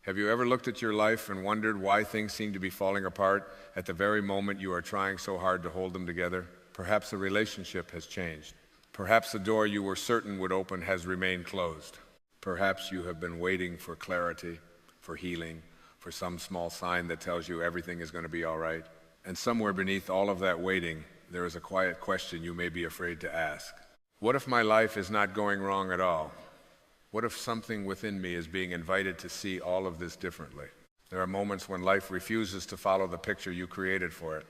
Have you ever looked at your life and wondered why things seem to be falling apart at the very moment you are trying so hard to hold them together? Perhaps a relationship has changed. Perhaps the door you were certain would open has remained closed. Perhaps you have been waiting for clarity, for healing, for some small sign that tells you everything is going to be all right. And somewhere beneath all of that waiting, there is a quiet question you may be afraid to ask. What if my life is not going wrong at all? What if something within me is being invited to see all of this differently? There are moments when life refuses to follow the picture you created for it.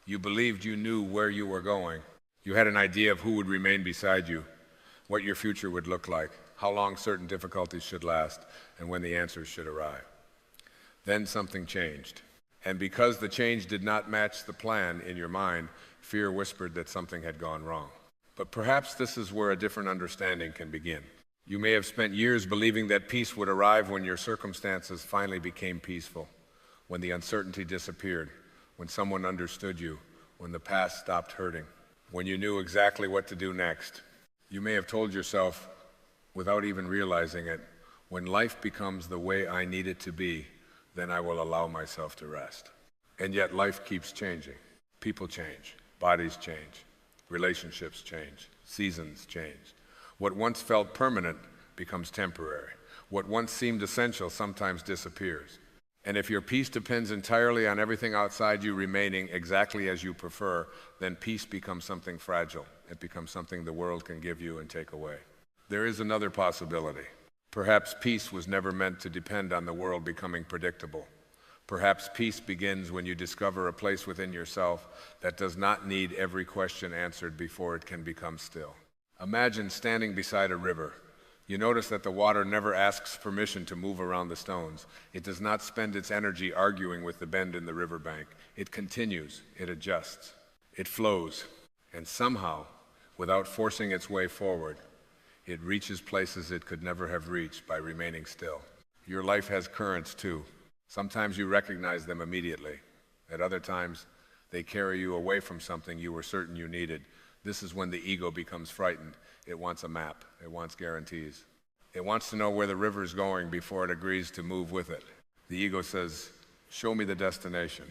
You believed you knew where you were going. You had an idea of who would remain beside you, what your future would look like, how long certain difficulties should last, and when the answers should arrive. Then something changed. And because the change did not match the plan in your mind, fear whispered that something had gone wrong. But perhaps this is where a different understanding can begin. You may have spent years believing that peace would arrive when your circumstances finally became peaceful, when the uncertainty disappeared, when someone understood you, when the past stopped hurting, when you knew exactly what to do next. You may have told yourself, without even realizing it, when life becomes the way I need it to be, then I will allow myself to rest. And yet life keeps changing. People change, bodies change, relationships change, seasons change. What once felt permanent becomes temporary. What once seemed essential sometimes disappears. And if your peace depends entirely on everything outside you remaining exactly as you prefer, then peace becomes something fragile. It becomes something the world can give you and take away. There is another possibility. Perhaps peace was never meant to depend on the world becoming predictable. Perhaps peace begins when you discover a place within yourself that does not need every question answered before it can become still. Imagine standing beside a river. You notice that the water never asks permission to move around the stones. It does not spend its energy arguing with the bend in the riverbank. It continues, it adjusts, it flows, and somehow, without forcing its way forward, it reaches places it could never have reached by remaining still. Your life has currents too. Sometimes you recognize them immediately. At other times, they carry you away from something you were certain you needed. This is when the ego becomes frightened. It wants a map. It wants guarantees. It wants to know where the river is going before it agrees to move with it. The ego says, "Show me the destination,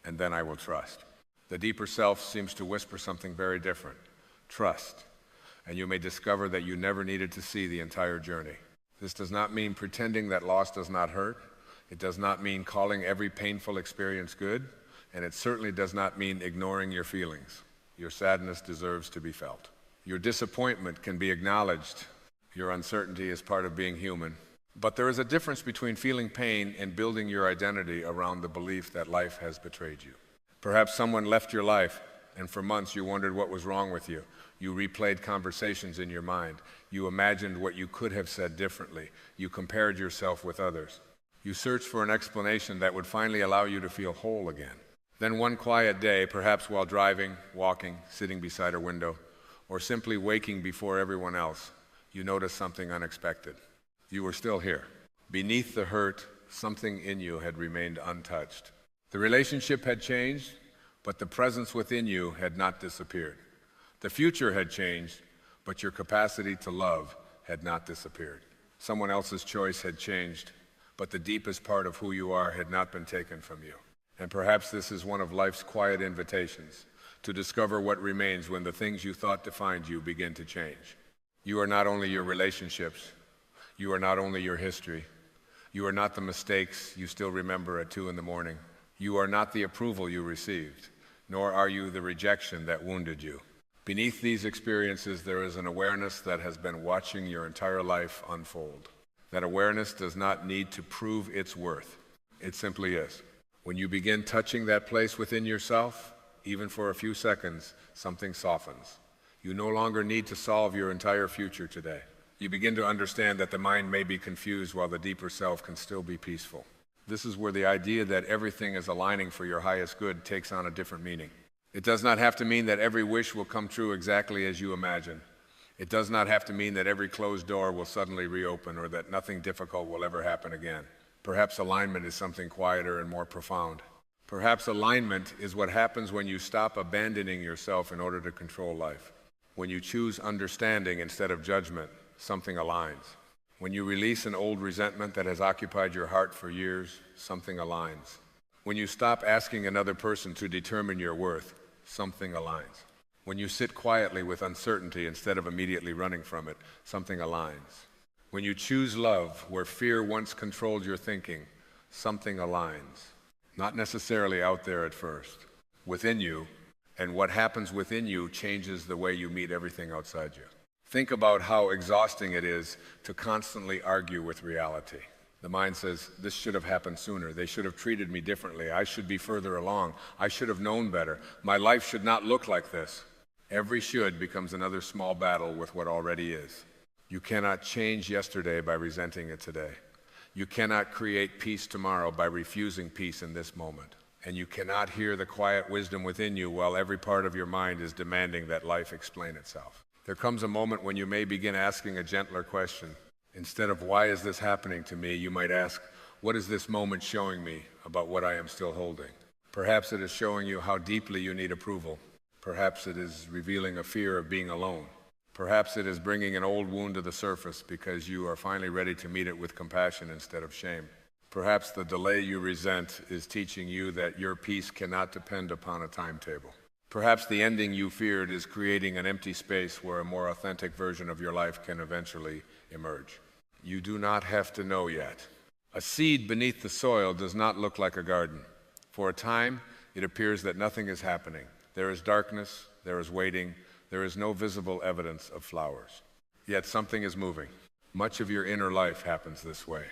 and then I will trust." The deeper self seems to whisper something very different. Trust. And you may discover that you never needed to see the entire journey. This does not mean pretending that loss does not hurt. It does not mean calling every painful experience good, and it certainly does not mean ignoring your feelings. Your sadness deserves to be felt. Your disappointment can be acknowledged. Your uncertainty is part of being human. But there is a difference between feeling pain and building your identity around the belief that life has betrayed you. Perhaps someone left your life, and for months you wondered what was wrong with you. You replayed conversations in your mind. You imagined what you could have said differently. You compared yourself with others. You searched for an explanation that would finally allow you to feel whole again. Then one quiet day, perhaps while driving, walking, sitting beside a window, or simply waking before everyone else, you noticed something unexpected. You were still here. Beneath the hurt, something in you had remained untouched. The relationship had changed, but the presence within you had not disappeared. The future had changed, but your capacity to love had not disappeared. Someone else's choice had changed, but the deepest part of who you are had not been taken from you. And perhaps this is one of life's quiet invitations, to discover what remains when the things you thought defined you begin to change. You are not only your relationships, you are not only your history, you are not the mistakes you still remember at 2 a.m. You are not the approval you received, nor are you the rejection that wounded you. Beneath these experiences, there is an awareness that has been watching your entire life unfold. That awareness does not need to prove its worth. It simply is. When you begin touching that place within yourself, even for a few seconds, something softens. You no longer need to solve your entire future today. You begin to understand that the mind may be confused while the deeper self can still be peaceful. This is where the idea that everything is aligning for your highest good takes on a different meaning. It does not have to mean that every wish will come true exactly as you imagine. It does not have to mean that every closed door will suddenly reopen or that nothing difficult will ever happen again. Perhaps alignment is something quieter and more profound. Perhaps alignment is what happens when you stop abandoning yourself in order to control life. When you choose understanding instead of judgment, something aligns. When you release an old resentment that has occupied your heart for years, something aligns. When you stop asking another person to determine your worth, something aligns. When you sit quietly with uncertainty instead of immediately running from it, something aligns. When you choose love where fear once controlled your thinking, something aligns. Not necessarily out there at first, within you, and what happens within you changes the way you meet everything outside you. Think about how exhausting it is to constantly argue with reality. The mind says, this should have happened sooner. They should have treated me differently. I should be further along. I should have known better. My life should not look like this. Every should becomes another small battle with what already is. You cannot change yesterday by resenting it today. You cannot create peace tomorrow by refusing peace in this moment. And you cannot hear the quiet wisdom within you while every part of your mind is demanding that life explain itself. There comes a moment when you may begin asking a gentler question. Instead of, why is this happening to me, you might ask, what is this moment showing me about what I am still holding? Perhaps it is showing you how deeply you need approval. Perhaps it is revealing a fear of being alone. Perhaps it is bringing an old wound to the surface because you are finally ready to meet it with compassion instead of shame. Perhaps the delay you resent is teaching you that your peace cannot depend upon a timetable. Perhaps the ending you feared is creating an empty space where a more authentic version of your life can eventually emerge. You do not have to know yet. A seed beneath the soil does not look like a garden. For a time, it appears that nothing is happening. There is darkness, there is waiting, there is no visible evidence of flowers. Yet something is moving. Much of your inner life happens this way.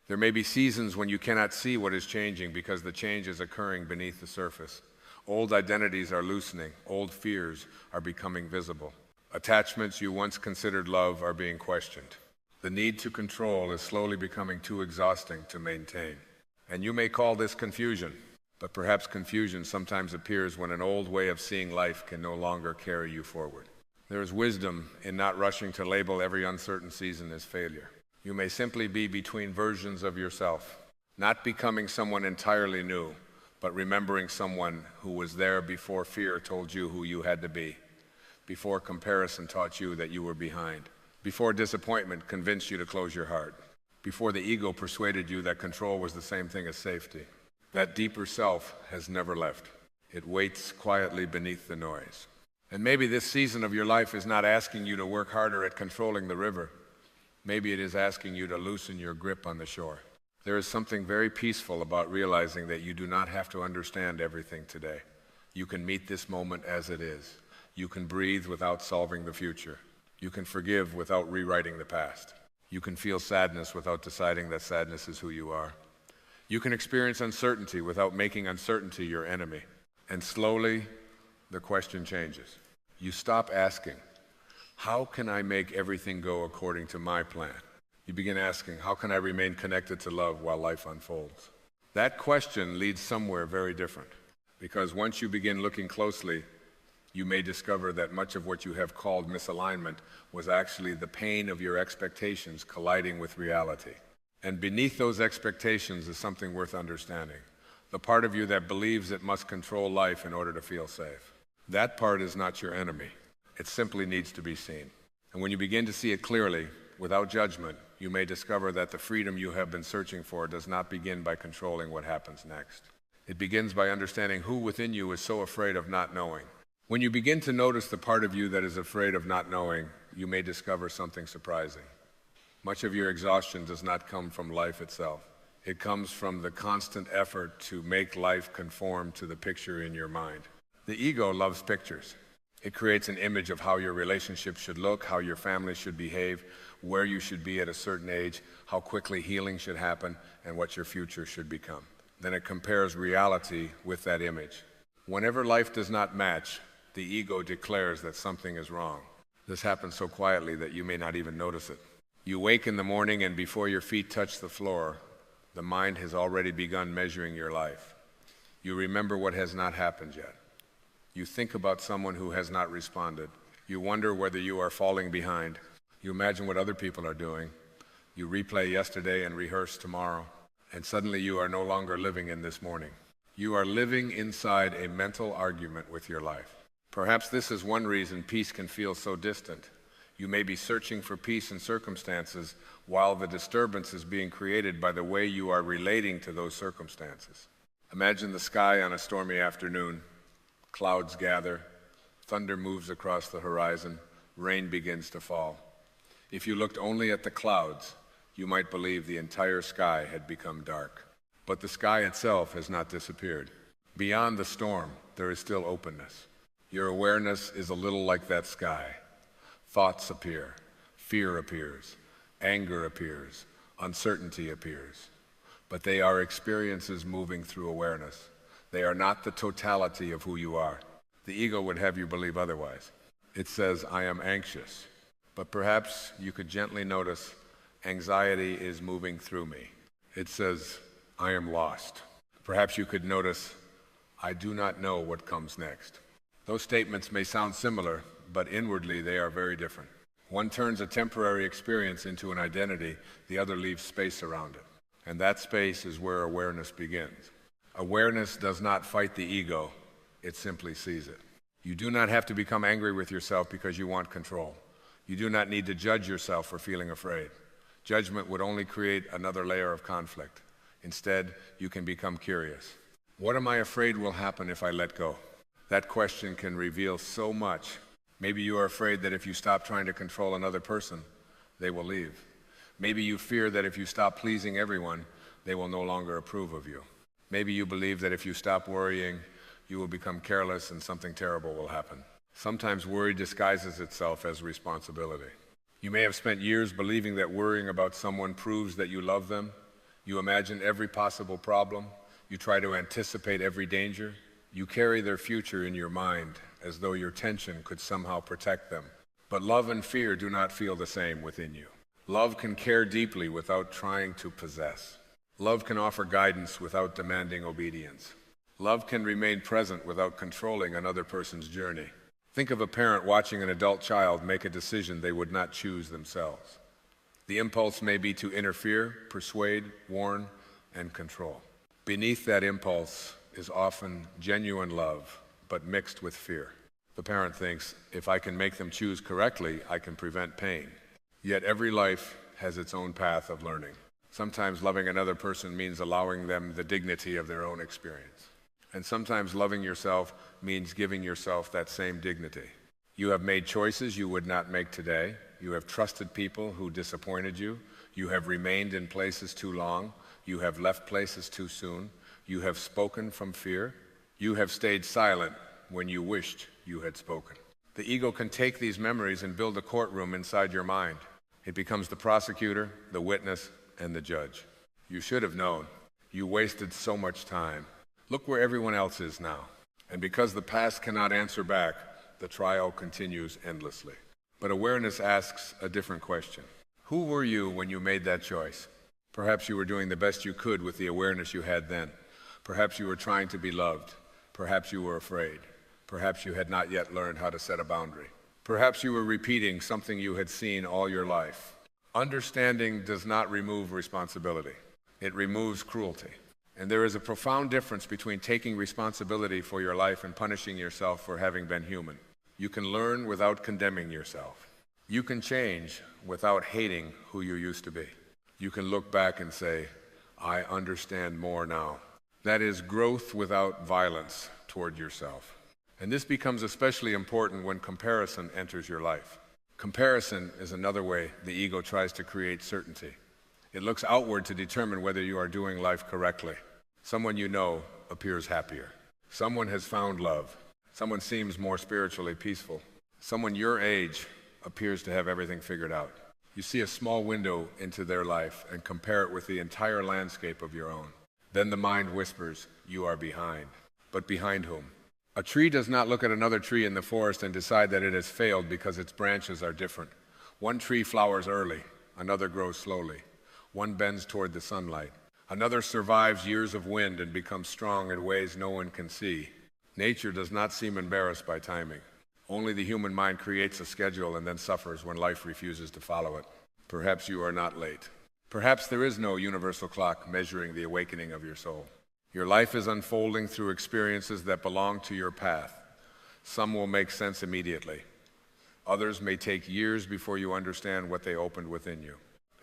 There may be seasons when you cannot see what is changing because the change is occurring beneath the surface. Old identities are loosening. Old fears are becoming visible. Attachments you once considered love are being questioned. The need to control is slowly becoming too exhausting to maintain. And you may call this confusion, but perhaps confusion sometimes appears when an old way of seeing life can no longer carry you forward. There is wisdom in not rushing to label every uncertain season as failure. You may simply be between versions of yourself, not becoming someone entirely new, but remembering someone who was there before fear told you who you had to be, before comparison taught you that you were behind, before disappointment convinced you to close your heart, before the ego persuaded you that control was the same thing as safety. That deeper self has never left. It waits quietly beneath the noise. And maybe this season of your life is not asking you to work harder at controlling the river. Maybe it is asking you to loosen your grip on the shore. There is something very peaceful about realizing that you do not have to understand everything today. You can meet this moment as it is. You can breathe without solving the future. You can forgive without rewriting the past. You can feel sadness without deciding that sadness is who you are. You can experience uncertainty without making uncertainty your enemy. And slowly, the question changes. You stop asking, how can I make everything go according to my plan? You begin asking, how can I remain connected to love while life unfolds? That question leads somewhere very different, because once you begin looking closely, you may discover that much of what you have called misalignment was actually the pain of your expectations colliding with reality. And beneath those expectations is something worth understanding, the part of you that believes it must control life in order to feel safe. That part is not your enemy. It simply needs to be seen. And when you begin to see it clearly, without judgment, you may discover that the freedom you have been searching for does not begin by controlling what happens next. It begins by understanding who within you is so afraid of not knowing. When you begin to notice the part of you that is afraid of not knowing, you may discover something surprising. Much of your exhaustion does not come from life itself. It comes from the constant effort to make life conform to the picture in your mind. The ego loves pictures. It creates an image of how your relationship should look, how your family should behave, where you should be at a certain age, how quickly healing should happen, and what your future should become. Then it compares reality with that image. Whenever life does not match, the ego declares that something is wrong. This happens so quietly that you may not even notice it. You wake in the morning, and before your feet touch the floor, the mind has already begun measuring your life. You remember what has not happened yet. You think about someone who has not responded. You wonder whether you are falling behind. You imagine what other people are doing. You replay yesterday and rehearse tomorrow. And suddenly you are no longer living in this morning. You are living inside a mental argument with your life. Perhaps this is one reason peace can feel so distant. You may be searching for peace in circumstances while the disturbance is being created by the way you are relating to those circumstances. Imagine the sky on a stormy afternoon. Clouds gather, thunder moves across the horizon, rain begins to fall. If you looked only at the clouds, you might believe the entire sky had become dark. But the sky itself has not disappeared. Beyond the storm, there is still openness. Your awareness is a little like that sky. Thoughts appear, fear appears, anger appears, uncertainty appears. But they are experiences moving through awareness. They are not the totality of who you are. The ego would have you believe otherwise. It says, I am anxious. But perhaps you could gently notice anxiety is moving through me. It says, I am lost. Perhaps you could notice, I do not know what comes next. Those statements may sound similar, but inwardly they are very different. One turns a temporary experience into an identity, the other leaves space around it. And that space is where awareness begins. Awareness does not fight the ego, it simply sees it. You do not have to become angry with yourself because you want control. You do not need to judge yourself for feeling afraid. Judgment would only create another layer of conflict. Instead, you can become curious. What am I afraid will happen if I let go? That question can reveal so much. Maybe you are afraid that if you stop trying to control another person, they will leave. Maybe you fear that if you stop pleasing everyone, they will no longer approve of you. Maybe you believe that if you stop worrying, you will become careless and something terrible will happen. Sometimes worry disguises itself as responsibility. You may have spent years believing that worrying about someone proves that you love them. You imagine every possible problem. You try to anticipate every danger. You carry their future in your mind as though your tension could somehow protect them. But love and fear do not feel the same within you. Love can care deeply without trying to possess. Love can offer guidance without demanding obedience. Love can remain present without controlling another person's journey. Think of a parent watching an adult child make a decision they would not choose themselves. The impulse may be to interfere, persuade, warn, and control. Beneath that impulse is often genuine love, but mixed with fear. The parent thinks, if I can make them choose correctly, I can prevent pain. Yet every life has its own path of learning. Sometimes loving another person means allowing them the dignity of their own experience. And sometimes loving yourself means giving yourself that same dignity. You have made choices you would not make today. You have trusted people who disappointed you. You have remained in places too long. You have left places too soon. You have spoken from fear. You have stayed silent when you wished you had spoken. The ego can take these memories and build a courtroom inside your mind. It becomes the prosecutor, the witness, and the judge. You should have known. You wasted so much time. Look where everyone else is now. And because the past cannot answer back, the trial continues endlessly. But awareness asks a different question. Who were you when you made that choice? Perhaps you were doing the best you could with the awareness you had then. Perhaps you were trying to be loved. Perhaps you were afraid. Perhaps you had not yet learned how to set a boundary. Perhaps you were repeating something you had seen all your life. Understanding does not remove responsibility. It removes cruelty. And there is a profound difference between taking responsibility for your life and punishing yourself for having been human. You can learn without condemning yourself. You can change without hating who you used to be. You can look back and say, I understand more now. That is growth without violence toward yourself. And this becomes especially important when comparison enters your life. Comparison is another way the ego tries to create certainty. It looks outward to determine whether you are doing life correctly. Someone you know appears happier. Someone has found love. Someone seems more spiritually peaceful. Someone your age appears to have everything figured out. You see a small window into their life and compare it with the entire landscape of your own. Then the mind whispers, you are behind. But behind whom? A tree does not look at another tree in the forest and decide that it has failed because its branches are different. One tree flowers early, another grows slowly. One bends toward the sunlight. Another survives years of wind and becomes strong in ways no one can see. Nature does not seem embarrassed by timing. Only the human mind creates a schedule and then suffers when life refuses to follow it. Perhaps you are not late. Perhaps there is no universal clock measuring the awakening of your soul. Your life is unfolding through experiences that belong to your path. Some will make sense immediately. Others may take years before you understand what they opened within you.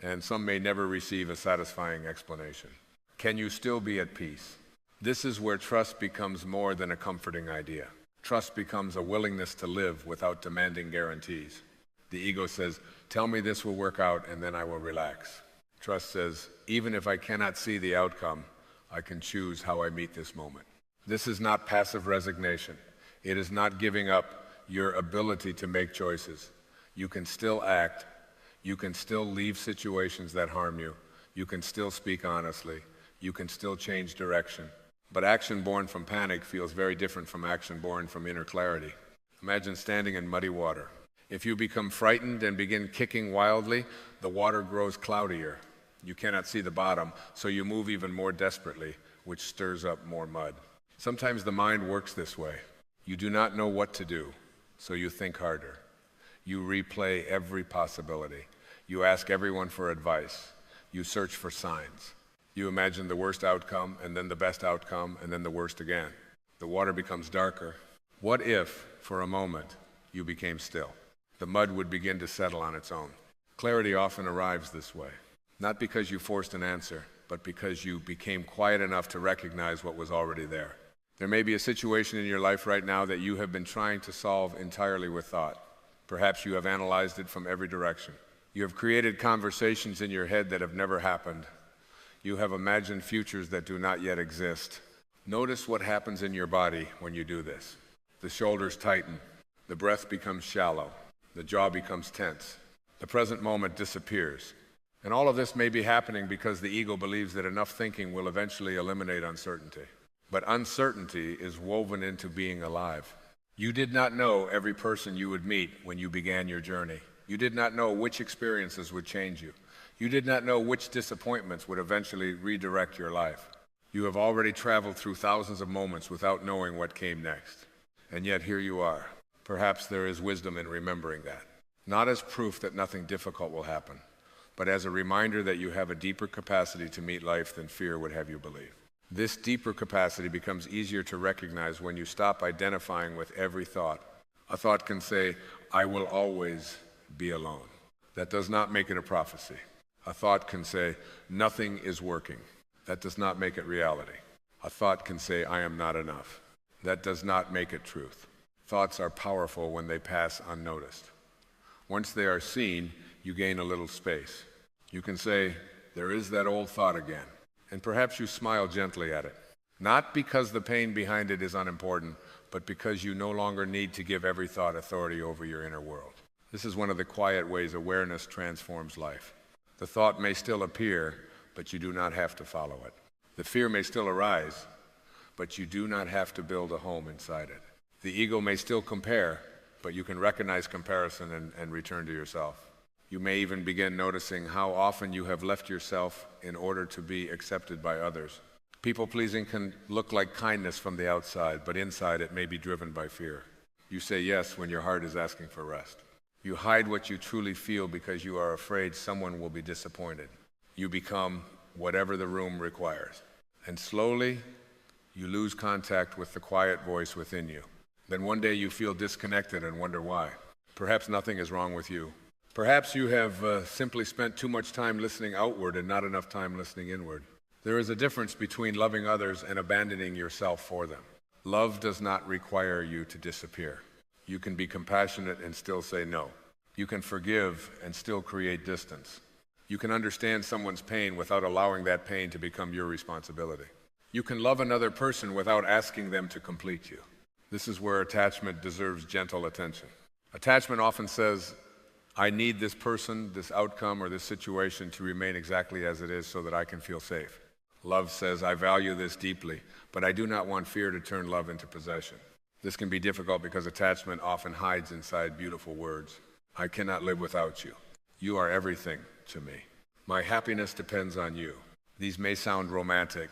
And some may never receive a satisfying explanation. Can you still be at peace? This is where trust becomes more than a comforting idea. Trust becomes a willingness to live without demanding guarantees. The ego says, tell me this will work out and then I will relax. Trust says, even if I cannot see the outcome, I can choose how I meet this moment. This is not passive resignation. It is not giving up your ability to make choices. You can still act. You can still leave situations that harm you. You can still speak honestly. You can still change direction. But action born from panic feels very different from action born from inner clarity. Imagine standing in muddy water. If you become frightened and begin kicking wildly, the water grows cloudier. You cannot see the bottom, so you move even more desperately, which stirs up more mud. Sometimes the mind works this way. You do not know what to do, so you think harder. You replay every possibility. You ask everyone for advice. You search for signs. You imagine the worst outcome, and then the best outcome, and then the worst again. The water becomes darker. What if, for a moment, you became still? The mud would begin to settle on its own. Clarity often arrives this way, not because you forced an answer, but because you became quiet enough to recognize what was already there. There may be a situation in your life right now that you have been trying to solve entirely with thought. Perhaps you have analyzed it from every direction. You have created conversations in your head that have never happened. You have imagined futures that do not yet exist. Notice what happens in your body when you do this. The shoulders tighten. The breath becomes shallow. The jaw becomes tense. The present moment disappears. And all of this may be happening because the ego believes that enough thinking will eventually eliminate uncertainty. But uncertainty is woven into being alive. You did not know every person you would meet when you began your journey. You did not know which experiences would change you. You did not know which disappointments would eventually redirect your life. You have already traveled through thousands of moments without knowing what came next. And yet here you are. Perhaps there is wisdom in remembering that. Not as proof that nothing difficult will happen, but as a reminder that you have a deeper capacity to meet life than fear would have you believe. This deeper capacity becomes easier to recognize when you stop identifying with every thought. A thought can say, I will always be alone. That does not make it a prophecy. A thought can say, nothing is working. That does not make it reality. A thought can say, I am not enough. That does not make it truth. Thoughts are powerful when they pass unnoticed. Once they are seen, you gain a little space. You can say, there is that old thought again. And perhaps you smile gently at it. Not because the pain behind it is unimportant, but because you no longer need to give every thought authority over your inner world. This is one of the quiet ways awareness transforms life. The thought may still appear, but you do not have to follow it. The fear may still arise, but you do not have to build a home inside it. The ego may still compare, but you can recognize comparison and return to yourself. You may even begin noticing how often you have left yourself in order to be accepted by others. People-pleasing can look like kindness from the outside, but inside it may be driven by fear. You say yes when your heart is asking for rest. You hide what you truly feel because you are afraid someone will be disappointed. You become whatever the room requires. And slowly, you lose contact with the quiet voice within you. Then one day you feel disconnected and wonder why. Perhaps nothing is wrong with you. Perhaps you have simply spent too much time listening outward and not enough time listening inward. There is a difference between loving others and abandoning yourself for them. Love does not require you to disappear. You can be compassionate and still say no. You can forgive and still create distance. You can understand someone's pain without allowing that pain to become your responsibility. You can love another person without asking them to complete you. This is where attachment deserves gentle attention. Attachment often says, I need this person, this outcome, or this situation to remain exactly as it is so that I can feel safe. Love says, I value this deeply, but I do not want fear to turn love into possession. This can be difficult because attachment often hides inside beautiful words. I cannot live without you. You are everything to me. My happiness depends on you. These may sound romantic,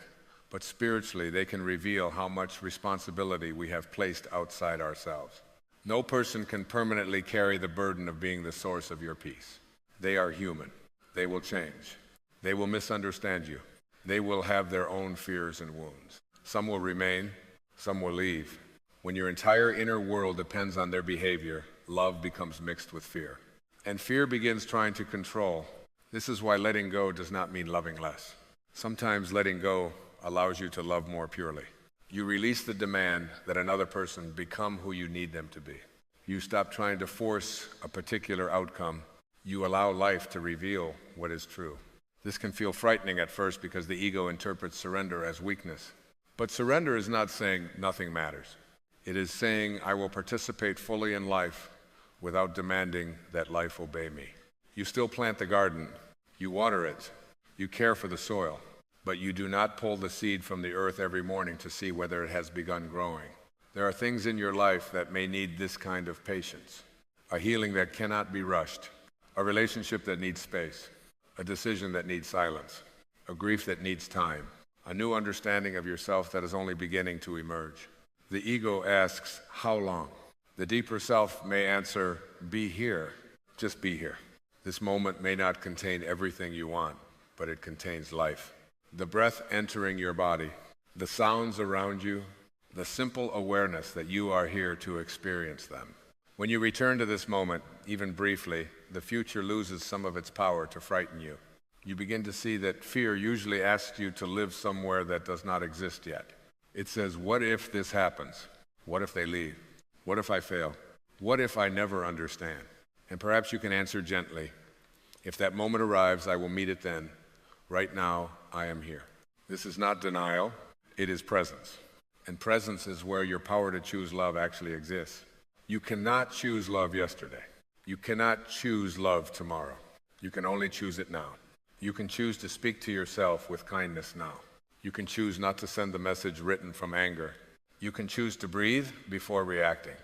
but spiritually they can reveal how much responsibility we have placed outside ourselves. No person can permanently carry the burden of being the source of your peace. They are human. They will change. They will misunderstand you. They will have their own fears and wounds. Some will remain, some will leave. When your entire inner world depends on their behavior, love becomes mixed with fear. And fear begins trying to control. This is why letting go does not mean loving less. Sometimes letting go allows you to love more purely. You release the demand that another person become who you need them to be. You stop trying to force a particular outcome. You allow life to reveal what is true. This can feel frightening at first because the ego interprets surrender as weakness. But surrender is not saying nothing matters. It is saying I will participate fully in life without demanding that life obey me. You still plant the garden, you water it, you care for the soil, but you do not pull the seed from the earth every morning to see whether it has begun growing. There are things in your life that may need this kind of patience, a healing that cannot be rushed, a relationship that needs space, a decision that needs silence, a grief that needs time, a new understanding of yourself that is only beginning to emerge. The ego asks, how long? The deeper self may answer, be here, just be here. This moment may not contain everything you want, but it contains life. The breath entering your body, the sounds around you, the simple awareness that you are here to experience them. When you return to this moment, even briefly, the future loses some of its power to frighten you. You begin to see that fear usually asks you to live somewhere that does not exist yet. It says, what if this happens? What if they leave? What if I fail? What if I never understand? And perhaps you can answer gently, if that moment arrives, I will meet it then. Right now, I am here. This is not denial, it is presence. And presence is where your power to choose love actually exists. You cannot choose love yesterday. You cannot choose love tomorrow. You can only choose it now. You can choose to speak to yourself with kindness now. You can choose not to send the message written from anger. You can choose to breathe before reacting.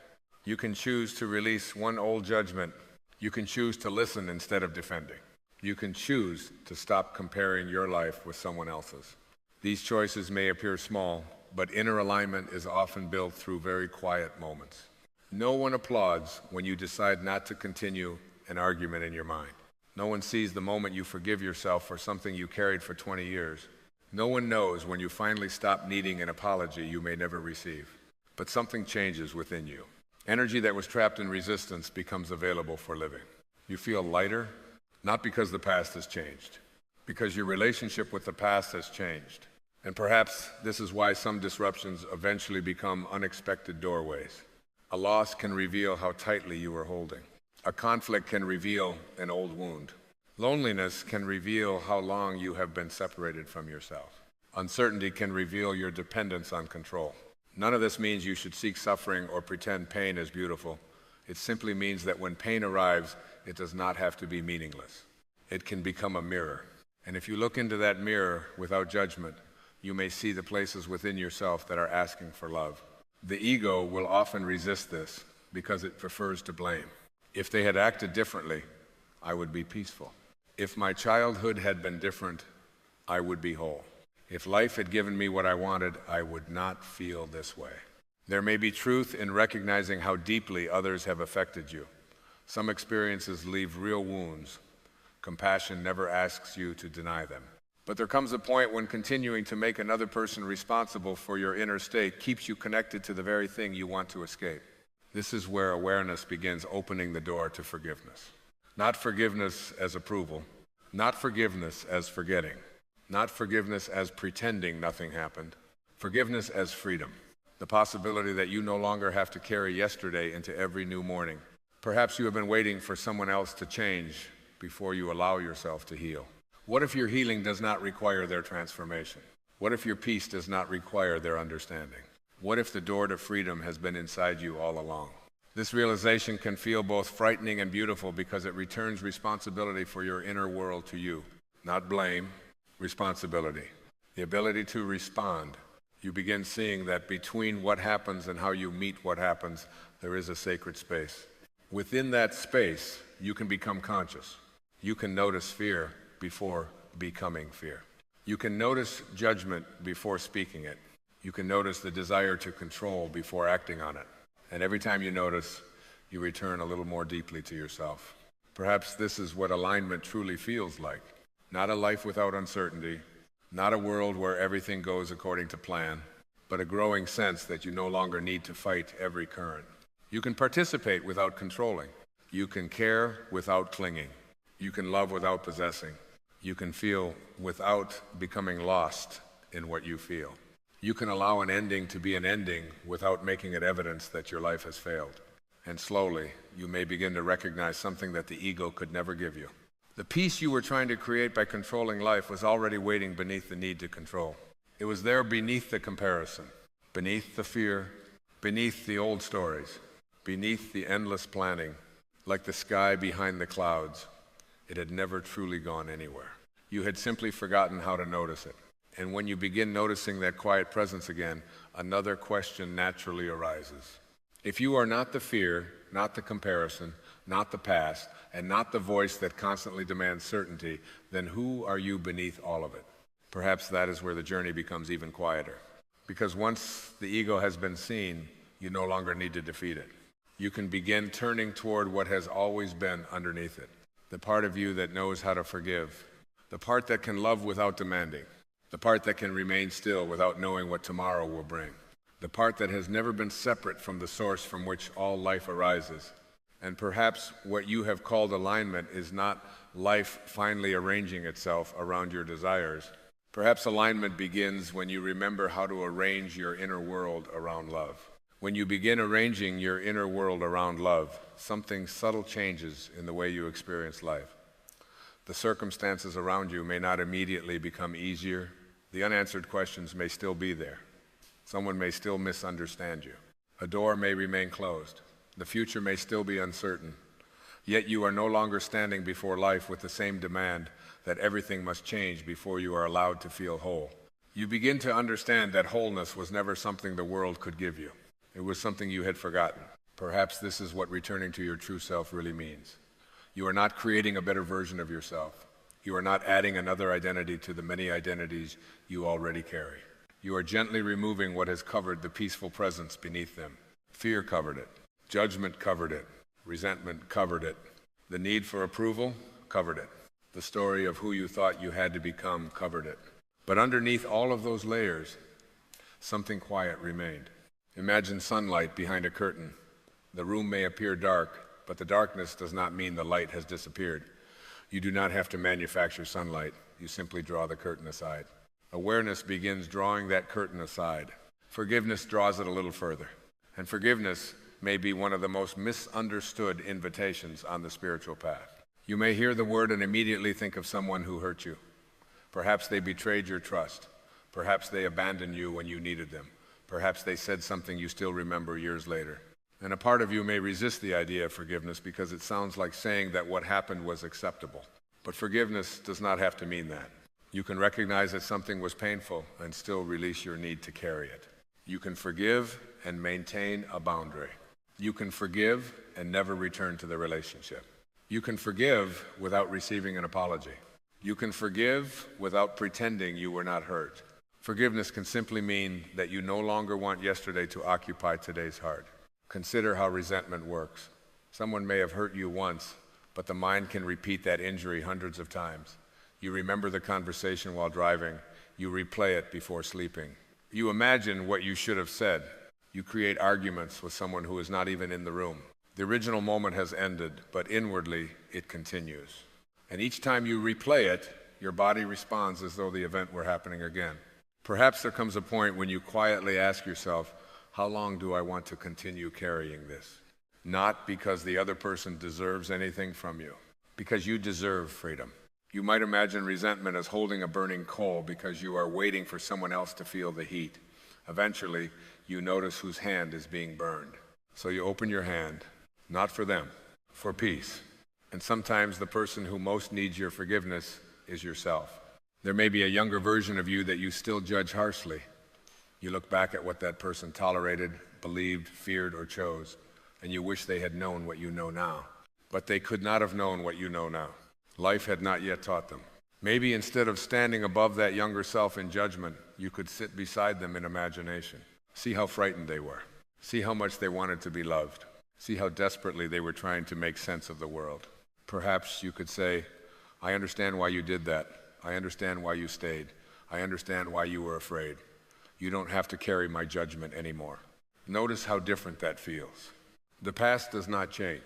You can choose to release one old judgment. You can choose to listen instead of defending. You can choose to stop comparing your life with someone else's. These choices may appear small, but inner alignment is often built through very quiet moments. No one applauds when you decide not to continue an argument in your mind. No one sees the moment you forgive yourself for something you carried for 20 years. No one knows when you finally stop needing an apology you may never receive. But something changes within you. Energy that was trapped in resistance becomes available for living. You feel lighter, not because the past has changed, because your relationship with the past has changed. And perhaps this is why some disruptions eventually become unexpected doorways. A loss can reveal how tightly you were holding. A conflict can reveal an old wound. Loneliness can reveal how long you have been separated from yourself. Uncertainty can reveal your dependence on control. None of this means you should seek suffering or pretend pain is beautiful. It simply means that when pain arrives, it does not have to be meaningless. It can become a mirror. And if you look into that mirror without judgment, you may see the places within yourself that are asking for love. The ego will often resist this because it prefers to blame. If they had acted differently, I would be peaceful. If my childhood had been different, I would be whole. If life had given me what I wanted, I would not feel this way. There may be truth in recognizing how deeply others have affected you. Some experiences leave real wounds. Compassion never asks you to deny them. But there comes a point when continuing to make another person responsible for your inner state keeps you connected to the very thing you want to escape. This is where awareness begins opening the door to forgiveness. Not forgiveness as approval, not forgiveness as forgetting, not forgiveness as pretending nothing happened, forgiveness as freedom, the possibility that you no longer have to carry yesterday into every new morning. Perhaps you have been waiting for someone else to change before you allow yourself to heal. What if your healing does not require their transformation? What if your peace does not require their understanding? What if the door to freedom has been inside you all along? This realization can feel both frightening and beautiful because it returns responsibility for your inner world to you. Not blame, responsibility. The ability to respond. You begin seeing that between what happens and how you meet what happens, there is a sacred space. Within that space, you can become conscious. You can notice fear before becoming fear. You can notice judgment before speaking it. You can notice the desire to control before acting on it. And every time you notice, you return a little more deeply to yourself. Perhaps this is what alignment truly feels like. Not a life without uncertainty, not a world where everything goes according to plan, but a growing sense that you no longer need to fight every current. You can participate without controlling. You can care without clinging. You can love without possessing. You can feel without becoming lost in what you feel. You can allow an ending to be an ending without making it evidence that your life has failed. And slowly, you may begin to recognize something that the ego could never give you. The peace you were trying to create by controlling life was already waiting beneath the need to control. It was there beneath the comparison, beneath the fear, beneath the old stories, beneath the endless planning, like the sky behind the clouds. It had never truly gone anywhere. You had simply forgotten how to notice it. And when you begin noticing that quiet presence again, another question naturally arises. If you are not the fear, not the comparison, not the past, and not the voice that constantly demands certainty, then who are you beneath all of it? Perhaps that is where the journey becomes even quieter. Because once the ego has been seen, you no longer need to defeat it. You can begin turning toward what has always been underneath it. The part of you that knows how to forgive. The part that can love without demanding. The part that can remain still without knowing what tomorrow will bring. The part that has never been separate from the source from which all life arises. And perhaps what you have called alignment is not life finally arranging itself around your desires. Perhaps alignment begins when you remember how to arrange your inner world around love. When you begin arranging your inner world around love, something subtle changes in the way you experience life. The circumstances around you may not immediately become easier. The unanswered questions may still be there. Someone may still misunderstand you. A door may remain closed. The future may still be uncertain. Yet you are no longer standing before life with the same demand that everything must change before you are allowed to feel whole. You begin to understand that wholeness was never something the world could give you. It was something you had forgotten. Perhaps this is what returning to your true self really means. You are not creating a better version of yourself. You are not adding another identity to the many identities you already carry. You are gently removing what has covered the peaceful presence beneath them. Fear covered it. Judgment covered it. Resentment covered it. The need for approval covered it. The story of who you thought you had to become covered it. But underneath all of those layers, something quiet remained. Imagine sunlight behind a curtain. The room may appear dark, but the darkness does not mean the light has disappeared. You do not have to manufacture sunlight. You simply draw the curtain aside. Awareness begins drawing that curtain aside. Forgiveness draws it a little further. And forgiveness may be one of the most misunderstood invitations on the spiritual path. You may hear the word and immediately think of someone who hurt you. Perhaps they betrayed your trust. Perhaps they abandoned you when you needed them. Perhaps they said something you still remember years later. And a part of you may resist the idea of forgiveness because it sounds like saying that what happened was acceptable. But forgiveness does not have to mean that. You can recognize that something was painful and still release your need to carry it. You can forgive and maintain a boundary. You can forgive and never return to the relationship. You can forgive without receiving an apology. You can forgive without pretending you were not hurt. Forgiveness can simply mean that you no longer want yesterday to occupy today's heart. Consider how resentment works. Someone may have hurt you once, but the mind can repeat that injury hundreds of times. You remember the conversation while driving. You replay it before sleeping. You imagine what you should have said. You create arguments with someone who is not even in the room. The original moment has ended, but inwardly it continues. And each time you replay it, your body responds as though the event were happening again. Perhaps there comes a point when you quietly ask yourself, how long do I want to continue carrying this? Not because the other person deserves anything from you, because you deserve freedom. You might imagine resentment as holding a burning coal because you are waiting for someone else to feel the heat. Eventually, you notice whose hand is being burned. So you open your hand, not for them, for peace. And sometimes the person who most needs your forgiveness is yourself. There may be a younger version of you that you still judge harshly. You look back at what that person tolerated, believed, feared, or chose, and you wish they had known what you know now. But they could not have known what you know now. Life had not yet taught them. Maybe instead of standing above that younger self in judgment, you could sit beside them in imagination. See how frightened they were. See how much they wanted to be loved. See how desperately they were trying to make sense of the world. Perhaps you could say, I understand why you did that. I understand why you stayed. I understand why you were afraid. You don't have to carry my judgment anymore. Notice how different that feels. The past does not change,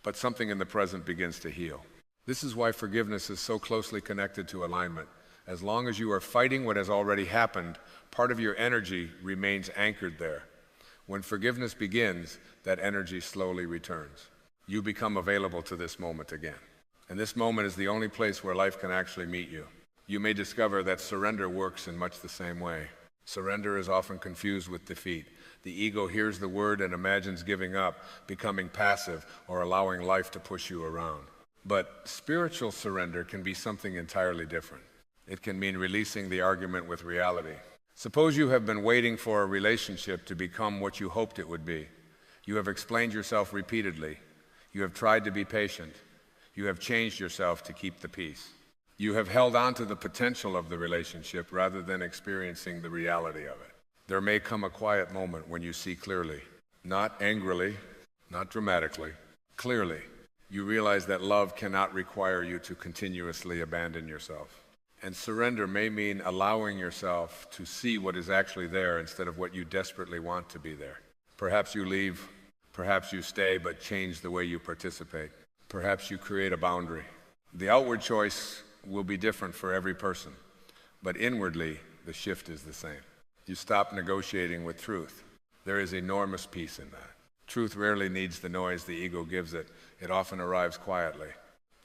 but something in the present begins to heal. This is why forgiveness is so closely connected to alignment. As long as you are fighting what has already happened, part of your energy remains anchored there. When forgiveness begins, that energy slowly returns. You become available to this moment again. And this moment is the only place where life can actually meet you. You may discover that surrender works in much the same way. Surrender is often confused with defeat. The ego hears the word and imagines giving up, becoming passive, or allowing life to push you around. But spiritual surrender can be something entirely different. It can mean releasing the argument with reality. Suppose you have been waiting for a relationship to become what you hoped it would be. You have explained yourself repeatedly. You have tried to be patient. You have changed yourself to keep the peace. You have held on to the potential of the relationship rather than experiencing the reality of it. There may come a quiet moment when you see clearly, not angrily, not dramatically, clearly. You realize that love cannot require you to continuously abandon yourself. And surrender may mean allowing yourself to see what is actually there instead of what you desperately want to be there. Perhaps you leave, perhaps you stay, but change the way you participate. Perhaps you create a boundary. The outward choice will be different for every person, but inwardly, the shift is the same. You stop negotiating with truth. There is enormous peace in that. Truth rarely needs the noise the ego gives it. It often arrives quietly.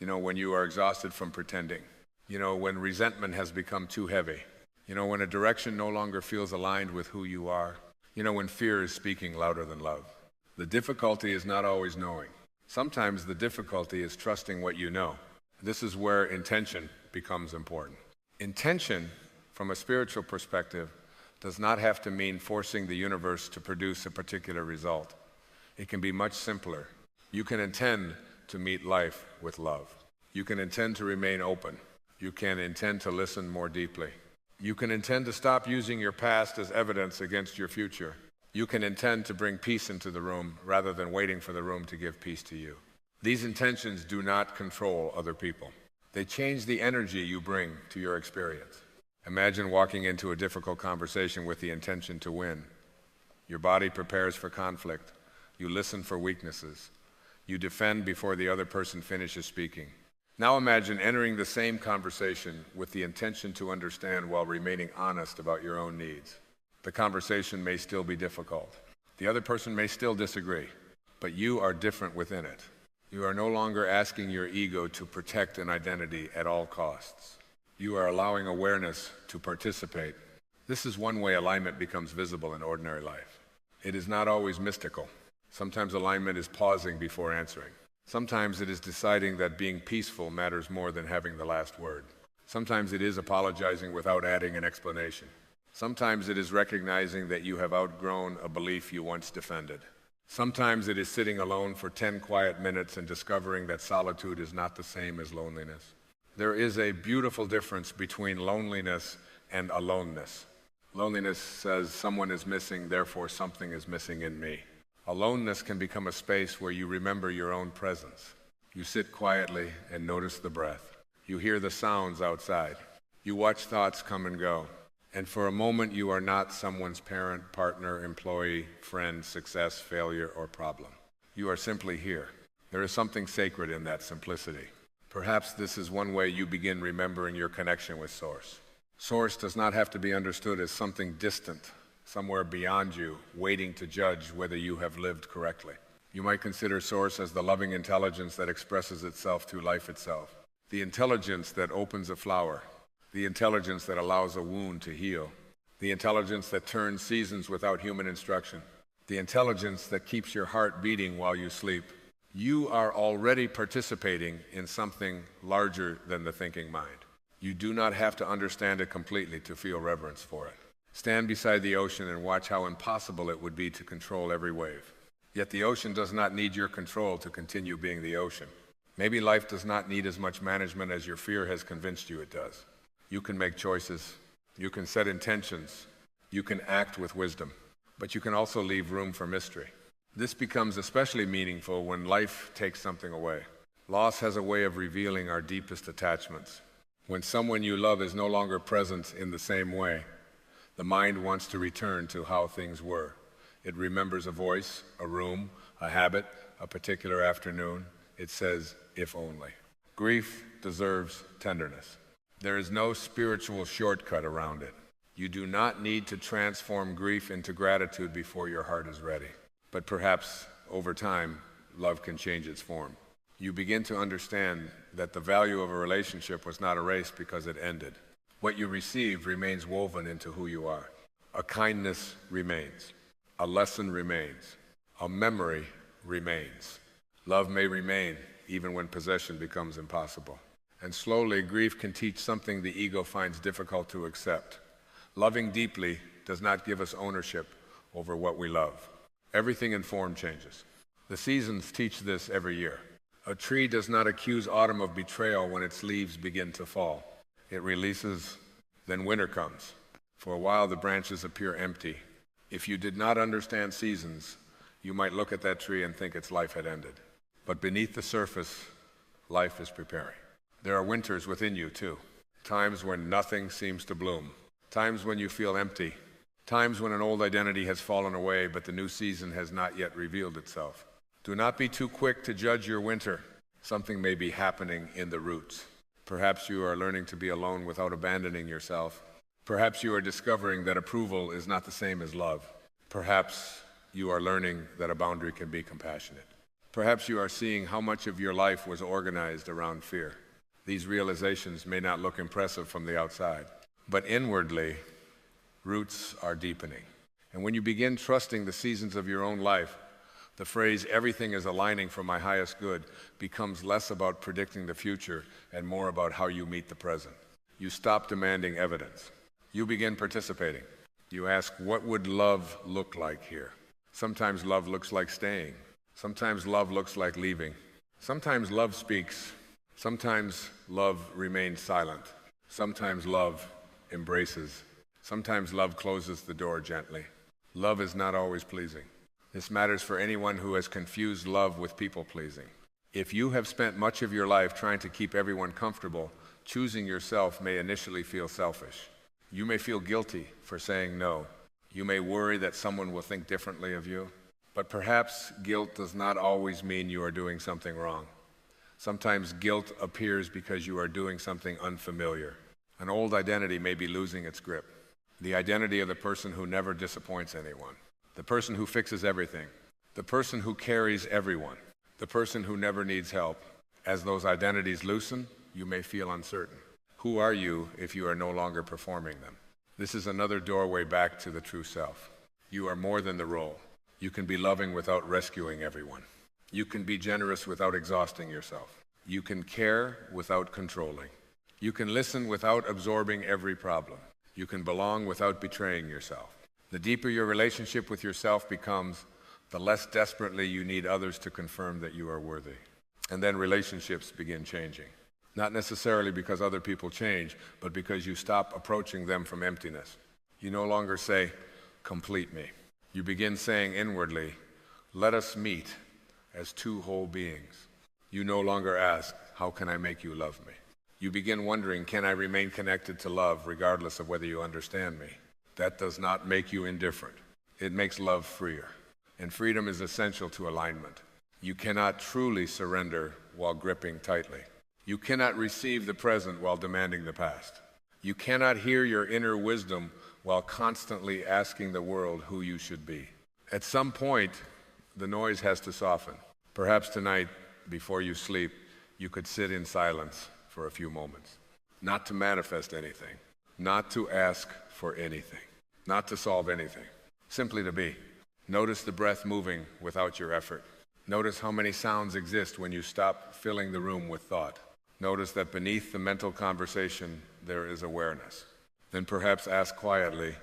When you are exhausted from pretending. When resentment has become too heavy. When a direction no longer feels aligned with who you are. When fear is speaking louder than love. The difficulty is not always knowing. Sometimes the difficulty is trusting what you know. This is where intention becomes important. Intention, from a spiritual perspective, does not have to mean forcing the universe to produce a particular result. It can be much simpler. You can intend to meet life with love. You can intend to remain open. You can intend to listen more deeply. You can intend to stop using your past as evidence against your future. You can intend to bring peace into the room rather than waiting for the room to give peace to you. These intentions do not control other people. They change the energy you bring to your experience. Imagine walking into a difficult conversation with the intention to win. Your body prepares for conflict. You listen for weaknesses. You defend before the other person finishes speaking. Now imagine entering the same conversation with the intention to understand while remaining honest about your own needs. The conversation may still be difficult. The other person may still disagree, but you are different within it. You are no longer asking your ego to protect an identity at all costs. You are allowing awareness to participate. This is one way alignment becomes visible in ordinary life. It is not always mystical. Sometimes alignment is pausing before answering. Sometimes it is deciding that being peaceful matters more than having the last word. Sometimes it is apologizing without adding an explanation. Sometimes it is recognizing that you have outgrown a belief you once defended. Sometimes it is sitting alone for 10 quiet minutes and discovering that solitude is not the same as loneliness. There is a beautiful difference between loneliness and aloneness. Loneliness says someone is missing, therefore something is missing in me. Aloneness can become a space where you remember your own presence. You sit quietly and notice the breath. You hear the sounds outside. You watch thoughts come and go. And for a moment, you are not someone's parent, partner, employee, friend, success, failure, or problem. You are simply here. There is something sacred in that simplicity. Perhaps this is one way you begin remembering your connection with Source. Source does not have to be understood as something distant, somewhere beyond you, waiting to judge whether you have lived correctly. You might consider Source as the loving intelligence that expresses itself through life itself, the intelligence that opens a flower, the intelligence that allows a wound to heal, the intelligence that turns seasons without human instruction, the intelligence that keeps your heart beating while you sleep. You are already participating in something larger than the thinking mind. You do not have to understand it completely to feel reverence for it. Stand beside the ocean and watch how impossible it would be to control every wave. Yet the ocean does not need your control to continue being the ocean. Maybe life does not need as much management as your fear has convinced you it does. You can make choices. You can set intentions. You can act with wisdom. But you can also leave room for mystery. This becomes especially meaningful when life takes something away. Loss has a way of revealing our deepest attachments. When someone you love is no longer present in the same way, the mind wants to return to how things were. It remembers a voice, a room, a habit, a particular afternoon. It says, if only. Grief deserves tenderness. There is no spiritual shortcut around it. You do not need to transform grief into gratitude before your heart is ready. But perhaps, over time, love can change its form. You begin to understand that the value of a relationship was not erased because it ended. What you received remains woven into who you are. A kindness remains. A lesson remains. A memory remains. Love may remain even when possession becomes impossible. And slowly, grief can teach something the ego finds difficult to accept. Loving deeply does not give us ownership over what we love. Everything in form changes. The seasons teach this every year. A tree does not accuse autumn of betrayal when its leaves begin to fall. It releases, then winter comes. For a while, the branches appear empty. If you did not understand seasons, you might look at that tree and think its life had ended. But beneath the surface, life is preparing. There are winters within you, too. Times when nothing seems to bloom. Times when you feel empty. Times when an old identity has fallen away, but the new season has not yet revealed itself. Do not be too quick to judge your winter. Something may be happening in the roots. Perhaps you are learning to be alone without abandoning yourself. Perhaps you are discovering that approval is not the same as love. Perhaps you are learning that a boundary can be compassionate. Perhaps you are seeing how much of your life was organized around fear. These realizations may not look impressive from the outside, but inwardly, roots are deepening. And when you begin trusting the seasons of your own life, the phrase, everything is aligning for my highest good, becomes less about predicting the future and more about how you meet the present. You stop demanding evidence. You begin participating. You ask, what would love look like here? Sometimes love looks like staying. Sometimes love looks like leaving. Sometimes love speaks. Sometimes love remains silent. Sometimes love embraces. Sometimes love closes the door gently. Love is not always pleasing. This matters for anyone who has confused love with people-pleasing. If you have spent much of your life trying to keep everyone comfortable, choosing yourself may initially feel selfish. You may feel guilty for saying no. You may worry that someone will think differently of you. But perhaps guilt does not always mean you are doing something wrong. Sometimes guilt appears because you are doing something unfamiliar. An old identity may be losing its grip. The identity of the person who never disappoints anyone. The person who fixes everything. The person who carries everyone. The person who never needs help. As those identities loosen, you may feel uncertain. Who are you if you are no longer performing them? This is another doorway back to the true self. You are more than the role. You can be loving without rescuing everyone. You can be generous without exhausting yourself. You can care without controlling. You can listen without absorbing every problem. You can belong without betraying yourself. The deeper your relationship with yourself becomes, the less desperately you need others to confirm that you are worthy. And then relationships begin changing. Not necessarily because other people change, but because you stop approaching them from emptiness. You no longer say, complete me. You begin saying inwardly, let us meet as two whole beings. You no longer ask, how can I make you love me? You begin wondering, can I remain connected to love regardless of whether you understand me? That does not make you indifferent. It makes love freer. And freedom is essential to alignment. You cannot truly surrender while gripping tightly. You cannot receive the present while demanding the past. You cannot hear your inner wisdom while constantly asking the world who you should be. At some point, the noise has to soften. Perhaps tonight, before you sleep, you could sit in silence for a few moments. Not to manifest anything. Not to ask for anything. Not to solve anything. Simply to be. Notice the breath moving without your effort. Notice how many sounds exist when you stop filling the room with thought. Notice that beneath the mental conversation, there is awareness. Then perhaps ask quietly,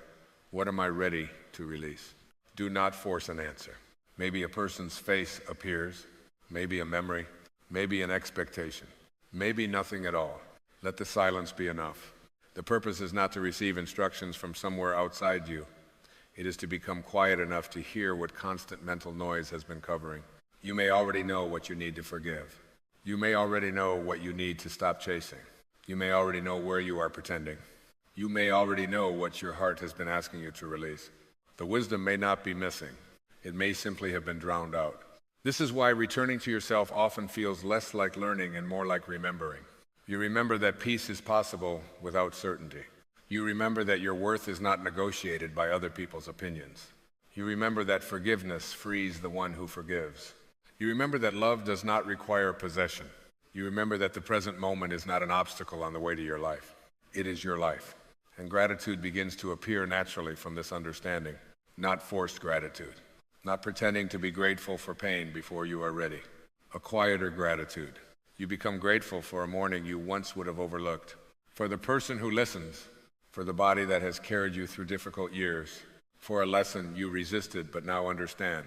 what am I ready to release? Do not force an answer. Maybe a person's face appears, maybe a memory, maybe an expectation, maybe nothing at all. Let the silence be enough. The purpose is not to receive instructions from somewhere outside you. It is to become quiet enough to hear what constant mental noise has been covering. You may already know what you need to forgive. You may already know what you need to stop chasing. You may already know where you are pretending. You may already know what your heart has been asking you to release. The wisdom may not be missing. It may simply have been drowned out. This is why returning to yourself often feels less like learning and more like remembering. You remember that peace is possible without certainty. You remember that your worth is not negotiated by other people's opinions. You remember that forgiveness frees the one who forgives. You remember that love does not require possession. You remember that the present moment is not an obstacle on the way to your life. It is your life. And gratitude begins to appear naturally from this understanding, not forced gratitude, not pretending to be grateful for pain before you are ready. A quieter gratitude. You become grateful for a morning you once would have overlooked, for the person who listens, for the body that has carried you through difficult years, for a lesson you resisted but now understand,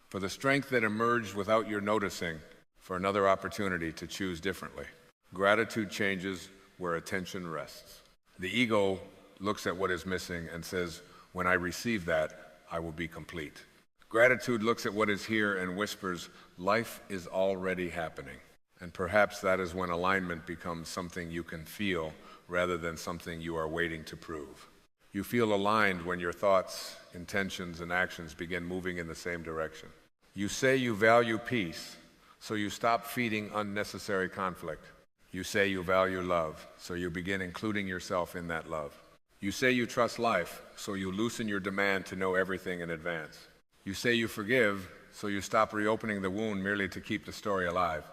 for the strength that emerged without your noticing, for another opportunity to choose differently. Gratitude changes where attention rests. The ego looks at what is missing and says, when I receive that, I will be complete. Gratitude looks at what is here and whispers, life is already happening. And perhaps that is when alignment becomes something you can feel rather than something you are waiting to prove. You feel aligned when your thoughts, intentions, and actions begin moving in the same direction. You say you value peace, so you stop feeding unnecessary conflict. You say you value love, so you begin including yourself in that love. You say you trust life, so you loosen your demand to know everything in advance. You say you forgive, so you stop reopening the wound merely to keep the story alive.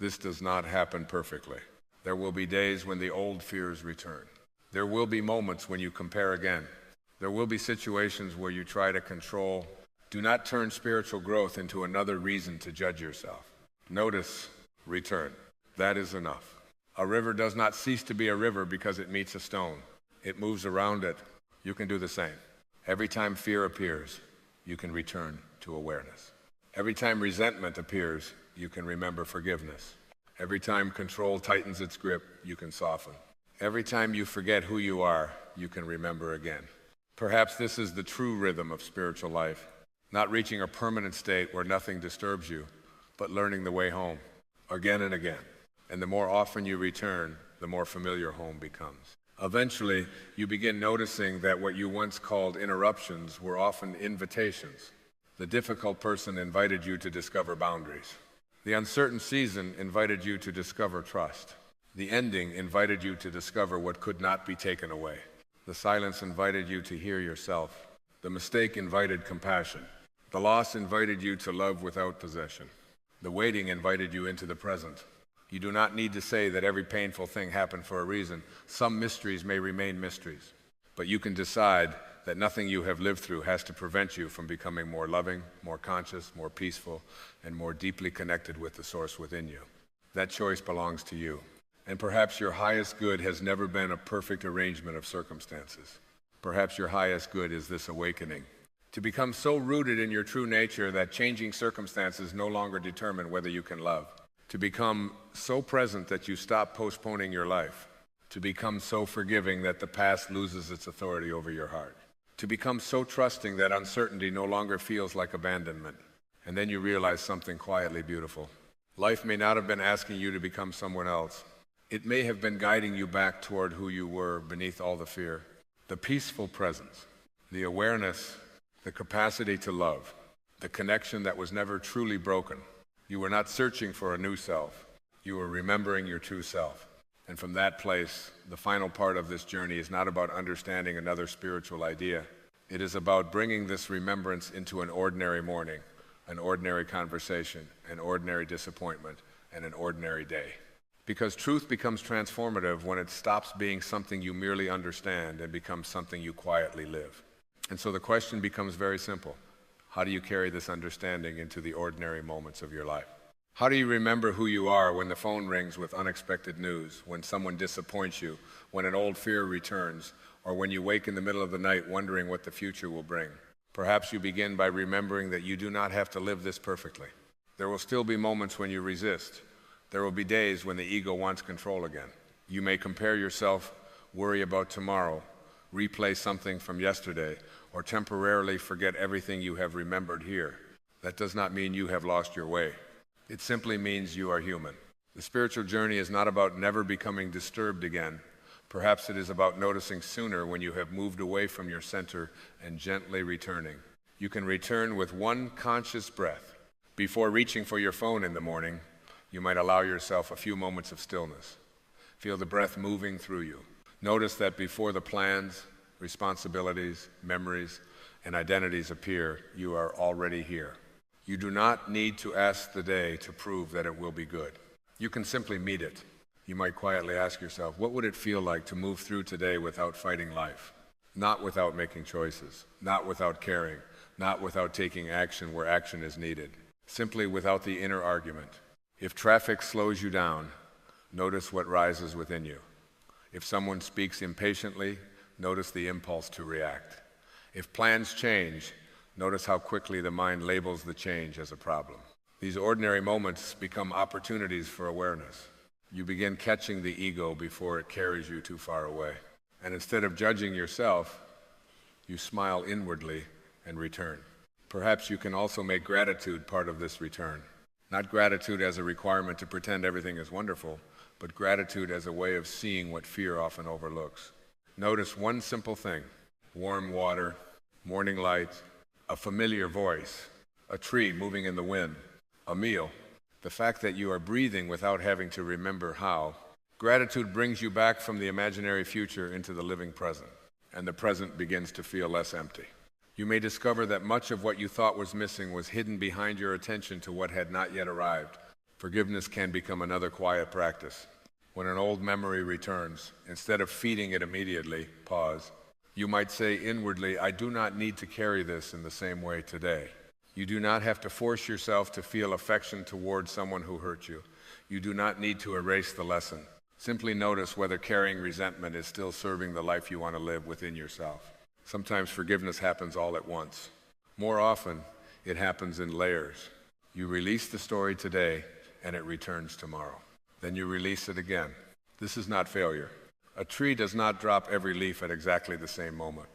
This does not happen perfectly. There will be days when the old fears return. There will be moments when you compare again. There will be situations where you try to control. Do not turn spiritual growth into another reason to judge yourself. Notice, return. That is enough. A river does not cease to be a river because it meets a stone. It moves around it. You can do the same. Every time fear appears, you can return to awareness. Every time resentment appears, you can remember forgiveness. Every time control tightens its grip, you can soften. Every time you forget who you are, you can remember again. Perhaps this is the true rhythm of spiritual life, not reaching a permanent state where nothing disturbs you, but learning the way home, again and again. And the more often you return, the more familiar home becomes. Eventually, you begin noticing that what you once called interruptions were often invitations. The difficult person invited you to discover boundaries. The uncertain season invited you to discover trust. The ending invited you to discover what could not be taken away. The silence invited you to hear yourself. The mistake invited compassion. The loss invited you to love without possession. The waiting invited you into the present. You do not need to say that every painful thing happened for a reason. Some mysteries may remain mysteries, but you can decide that nothing you have lived through has to prevent you from becoming more loving, more conscious, more peaceful, and more deeply connected with the source within you. That choice belongs to you. And perhaps your highest good has never been a perfect arrangement of circumstances. Perhaps your highest good is this awakening. To become so rooted in your true nature that changing circumstances no longer determine whether you can love. To become so present that you stop postponing your life. To become so forgiving that the past loses its authority over your heart. To become so trusting that uncertainty no longer feels like abandonment. And then you realize something quietly beautiful. Life may not have been asking you to become someone else. It may have been guiding you back toward who you were beneath all the fear. The peaceful presence, the awareness, the capacity to love, the connection that was never truly broken. You were not searching for a new self. You were remembering your true self. And from that place, the final part of this journey is not about understanding another spiritual idea. It is about bringing this remembrance into an ordinary morning, an ordinary conversation, an ordinary disappointment, and an ordinary day. Because truth becomes transformative when it stops being something you merely understand and becomes something you quietly live. And so the question becomes very simple. How do you carry this understanding into the ordinary moments of your life? How do you remember who you are when the phone rings with unexpected news, when someone disappoints you, when an old fear returns, or when you wake in the middle of the night wondering what the future will bring? Perhaps you begin by remembering that you do not have to live this perfectly. There will still be moments when you resist. There will be days when the ego wants control again. You may compare yourself, worry about tomorrow, replay something from yesterday, or temporarily forget everything you have remembered here. That does not mean you have lost your way. It simply means you are human. The spiritual journey is not about never becoming disturbed again. Perhaps it is about noticing sooner when you have moved away from your center and gently returning. You can return with one conscious breath. Before reaching for your phone in the morning, you might allow yourself a few moments of stillness. Feel the breath moving through you. Notice that before the plans, responsibilities, memories, and identities appear, you are already here. You do not need to ask the day to prove that it will be good. You can simply meet it. You might quietly ask yourself, what would it feel like to move through today without fighting life? Not without making choices, not without caring, not without taking action where action is needed, simply without the inner argument. If traffic slows you down, notice what rises within you. If someone speaks impatiently, notice the impulse to react. If plans change, notice how quickly the mind labels the change as a problem. These ordinary moments become opportunities for awareness. You begin catching the ego before it carries you too far away. And instead of judging yourself, you smile inwardly and return. Perhaps you can also make gratitude part of this return. Not gratitude as a requirement to pretend everything is wonderful, but gratitude as a way of seeing what fear often overlooks. Notice one simple thing: warm water, morning light, a familiar voice, a tree moving in the wind, a meal, the fact that you are breathing without having to remember how. Gratitude brings you back from the imaginary future into the living present, and the present begins to feel less empty. You may discover that much of what you thought was missing was hidden behind your attention to what had not yet arrived. Forgiveness can become another quiet practice. When an old memory returns, instead of feeding it immediately, pause. You might say inwardly, I do not need to carry this in the same way today. You do not have to force yourself to feel affection towards someone who hurt you. You do not need to erase the lesson. Simply notice whether carrying resentment is still serving the life you want to live within yourself. Sometimes forgiveness happens all at once. More often, it happens in layers. You release the story today, and it returns tomorrow. Then you release it again. This is not failure. A tree does not drop every leaf at exactly the same moment.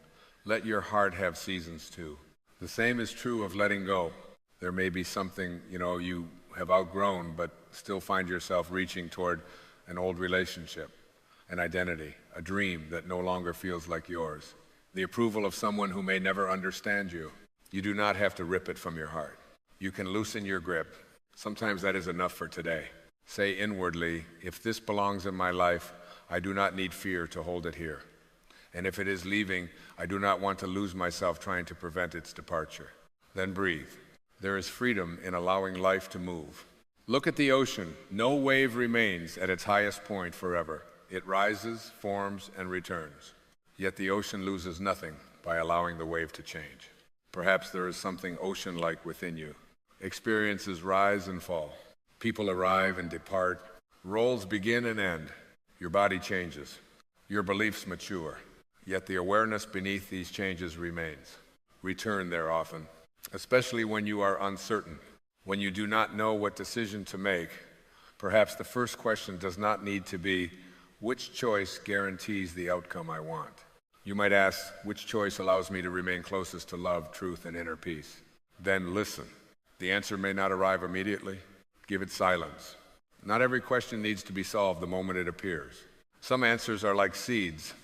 Let your heart have seasons too. The same is true of letting go. There may be something, you have outgrown, but still find yourself reaching toward an old relationship, an identity, a dream that no longer feels like yours, the approval of someone who may never understand you. You do not have to rip it from your heart. You can loosen your grip. Sometimes that is enough for today. Say inwardly, if this belongs in my life, I do not need fear to hold it here. And if it is leaving, I do not want to lose myself trying to prevent its departure. Then breathe. There is freedom in allowing life to move. Look at the ocean. No wave remains at its highest point forever. It rises, forms, and returns. Yet the ocean loses nothing by allowing the wave to change. Perhaps there is something ocean-like within you. Experiences rise and fall. People arrive and depart. Roles begin and end. Your body changes. Your beliefs mature. Yet the awareness beneath these changes remains. Return there often, especially when you are uncertain, when you do not know what decision to make. Perhaps the first question does not need to be, which choice guarantees the outcome I want? You might ask, which choice allows me to remain closest to love, truth, and inner peace? Then listen. The answer may not arrive immediately. Give it silence. Not every question needs to be solved the moment it appears. Some answers are like seeds.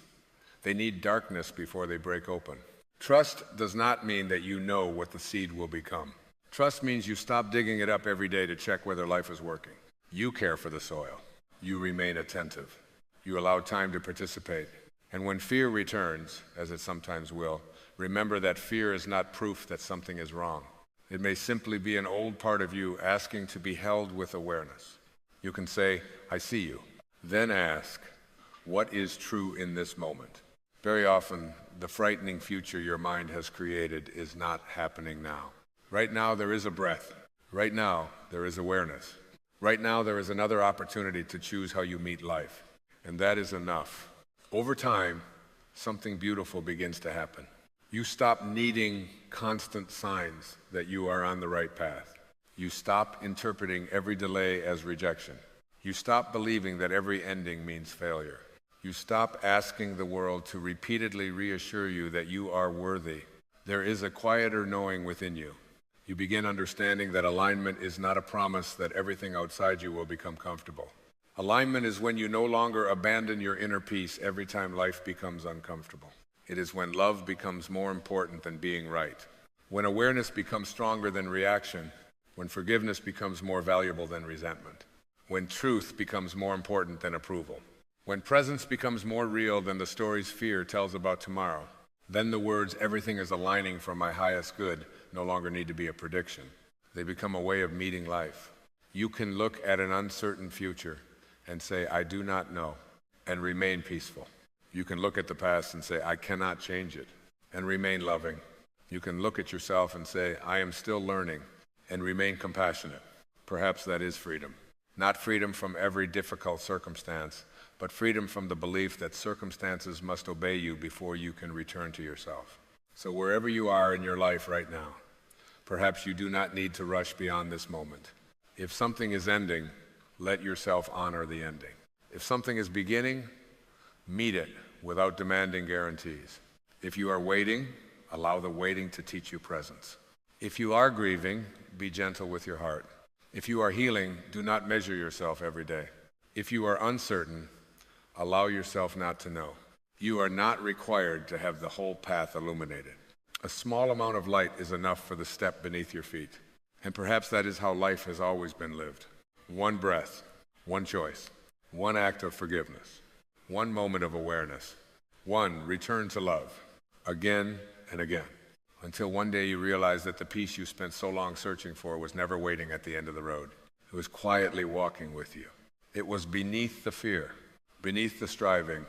They need darkness before they break open. Trust does not mean that you know what the seed will become. Trust means you stop digging it up every day to check whether life is working. You care for the soil. You remain attentive. You allow time to participate. And when fear returns, as it sometimes will, remember that fear is not proof that something is wrong. It may simply be an old part of you asking to be held with awareness. You can say, I see you. Then ask, what is true in this moment? Very often, the frightening future your mind has created is not happening now. Right now, there is a breath. Right now, there is awareness. Right now, there is another opportunity to choose how you meet life. And that is enough. Over time, something beautiful begins to happen. You stop needing constant signs that you are on the right path. You stop interpreting every delay as rejection. You stop believing that every ending means failure. You stop asking the world to repeatedly reassure you that you are worthy. There is a quieter knowing within you. You begin understanding that alignment is not a promise that everything outside you will become comfortable. Alignment is when you no longer abandon your inner peace every time life becomes uncomfortable. It is when love becomes more important than being right. When awareness becomes stronger than reaction, when forgiveness becomes more valuable than resentment, when truth becomes more important than approval, when presence becomes more real than the stories fear tells about tomorrow, then the words "everything is aligning for my highest good" no longer need to be a prediction. They become a way of meeting life. You can look at an uncertain future and say, "I do not know," and remain peaceful. You can look at the past and say, "I cannot change it," and remain loving. You can look at yourself and say, "I am still learning," and remain compassionate. Perhaps that is freedom. Not freedom from every difficult circumstance, but freedom from the belief that circumstances must obey you before you can return to yourself. So wherever you are in your life right now, perhaps you do not need to rush beyond this moment. If something is ending, let yourself honor the ending. If something is beginning, meet it without demanding guarantees. If you are waiting, allow the waiting to teach you presence. If you are grieving, be gentle with your heart. If you are healing, do not measure yourself every day. If you are uncertain, allow yourself not to know. You are not required to have the whole path illuminated. A small amount of light is enough for the step beneath your feet. And perhaps that is how life has always been lived. One breath, one choice, one act of forgiveness, one moment of awareness, one return to love, again and again, until one day you realize that the peace you spent so long searching for was never waiting at the end of the road. It was quietly walking with you. It was beneath the fear, beneath the striving,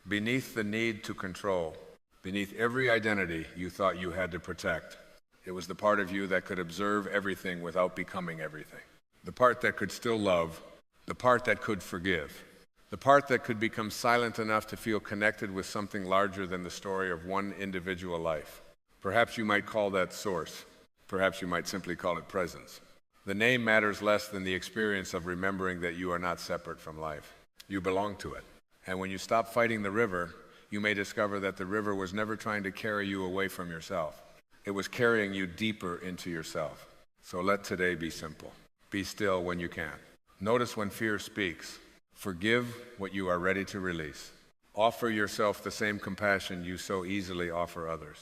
beneath the need to control, beneath every identity you thought you had to protect. It was the part of you that could observe everything without becoming everything. The part that could still love, the part that could forgive, the part that could become silent enough to feel connected with something larger than the story of one individual life. Perhaps you might call that source. Perhaps you might simply call it presence. The name matters less than the experience of remembering that you are not separate from life. You belong to it. And when you stop fighting the river, you may discover that the river was never trying to carry you away from yourself. It was carrying you deeper into yourself. So let today be simple. Be still when you can. Notice when fear speaks. Forgive what you are ready to release. Offer yourself the same compassion you so easily offer others.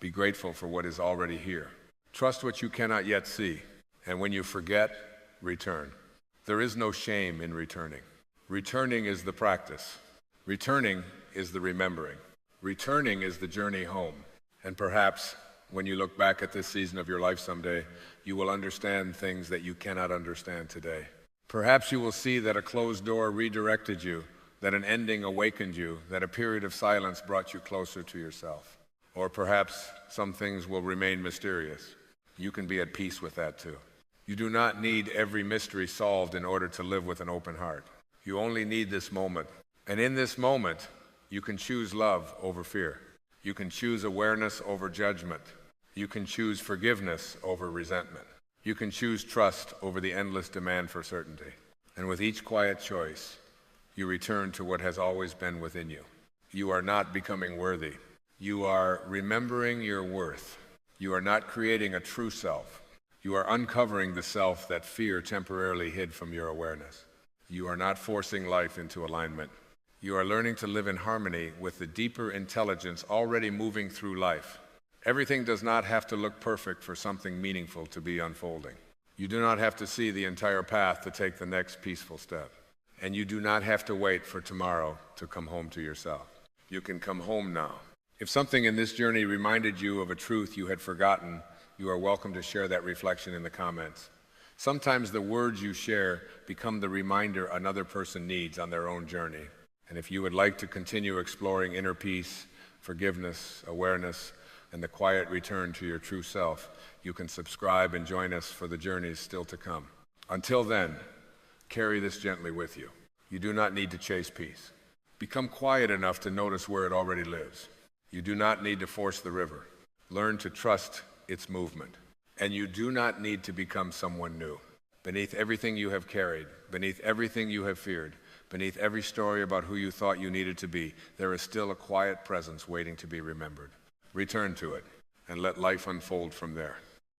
Be grateful for what is already here. Trust what you cannot yet see. And when you forget, return. There is no shame in returning. Returning is the practice. Returning is the remembering. Returning is the journey home. And perhaps when you look back at this season of your life someday, you will understand things that you cannot understand today. Perhaps you will see that a closed door redirected you, that an ending awakened you, that a period of silence brought you closer to yourself. Or perhaps some things will remain mysterious. You can be at peace with that too. You do not need every mystery solved in order to live with an open heart. You only need this moment. And in this moment, you can choose love over fear. You can choose awareness over judgment. You can choose forgiveness over resentment. You can choose trust over the endless demand for certainty. And with each quiet choice, you return to what has always been within you. You are not becoming worthy. You are remembering your worth. You are not creating a true self. You are uncovering the self that fear temporarily hid from your awareness. You are not forcing life into alignment. You are learning to live in harmony with the deeper intelligence already moving through life. Everything does not have to look perfect for something meaningful to be unfolding. You do not have to see the entire path to take the next peaceful step. And you do not have to wait for tomorrow to come home to yourself. You can come home now. If something in this journey reminded you of a truth you had forgotten, you are welcome to share that reflection in the comments. Sometimes the words you share become the reminder another person needs on their own journey. And if you would like to continue exploring inner peace, forgiveness, awareness, and the quiet return to your true self, you can subscribe and join us for the journeys still to come. Until then, carry this gently with you. You do not need to chase peace. Become quiet enough to notice where it already lives. You do not need to force the river. Learn to trust its movement. And you do not need to become someone new. Beneath everything you have carried, beneath everything you have feared, beneath every story about who you thought you needed to be, there is still a quiet presence waiting to be remembered. Return to it and let life unfold from there.